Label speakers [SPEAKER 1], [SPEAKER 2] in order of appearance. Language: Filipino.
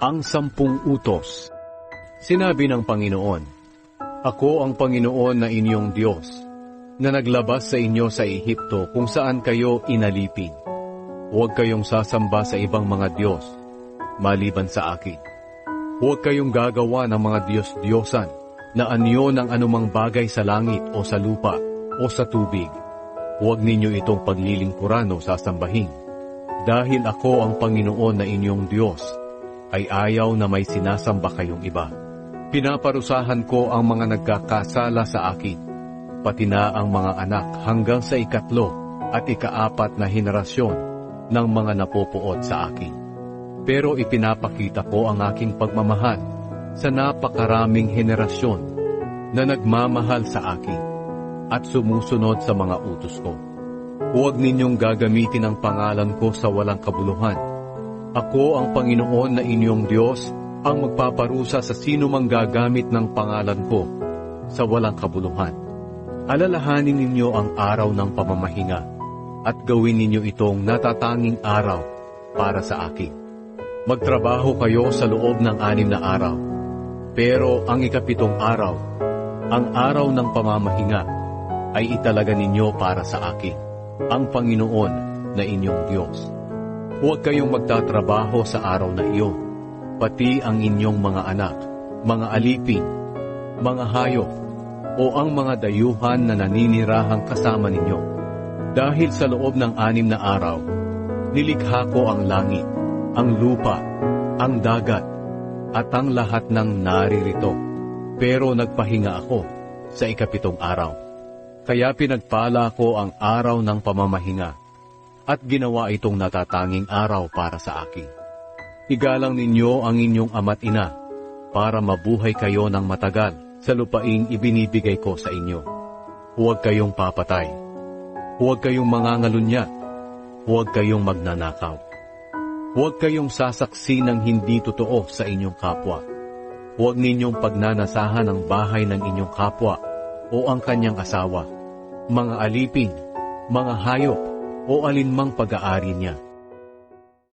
[SPEAKER 1] Ang 10 utos. Sinabi ng Panginoon, Ako ang Panginoon na inyong Diyos, na naglabas sa inyo sa Ehipto kung saan kayo inalipin. Huwag kayong sasamba sa ibang mga Diyos, maliban sa akin. Huwag kayong gagawa ng mga Diyos-Diyosan na anyo ng anumang bagay sa langit o sa lupa o sa tubig. Huwag ninyo itong paglilingkuran o sasambahin. Dahil ako ang Panginoon na inyong Diyos, ay ayaw na may sinasamba kayong iba. Pinaparusahan ko ang mga nagkakasala sa akin, pati na ang mga anak hanggang sa 3 at 4 na henerasyon ng mga napopuot sa akin. Pero ipinapakita ko ang aking pagmamahal sa napakaraming henerasyon na nagmamahal sa akin at sumusunod sa mga utos ko. Huwag ninyong gagamitin ang pangalan ko sa walang kabuluhan. Ako ang Panginoon na inyong Diyos ang magpaparusa sa sino mang gagamit ng pangalan ko sa walang kabuluhan. Alalahanin ninyo ang araw ng pamamahinga at gawin ninyo itong natatanging araw para sa akin. Magtrabaho kayo sa loob ng 6 na araw, pero ang 7 araw, ang araw ng pamamahinga, ay italaga ninyo para sa akin, ang Panginoon na inyong Diyos. Huwag kayong magtatrabaho sa araw na iyon, pati ang inyong mga anak, mga alipin, mga hayop, o ang mga dayuhan na naninirahang kasama ninyo. Dahil sa loob ng 6 na araw, nilikha ko ang langit, ang lupa, ang dagat, at ang lahat ng naririto. Pero nagpahinga ako sa 7 araw. Kaya pinagpala ko ang araw ng pamamahinga, at ginawa itong natatanging araw para sa akin. Igalang ninyo ang inyong ama't ina, para mabuhay kayo ng matagal sa lupaing ibinibigay ko sa inyo. Huwag kayong papatay. Huwag kayong mangangalunya. Huwag kayong magnanakaw. Huwag kayong sasaksi ng hindi totoo sa inyong kapwa. Huwag ninyong pagnanasahan ang bahay ng inyong kapwa o ang kanyang asawa, mga alipin, mga hayop, o alinmang pag-aari niya.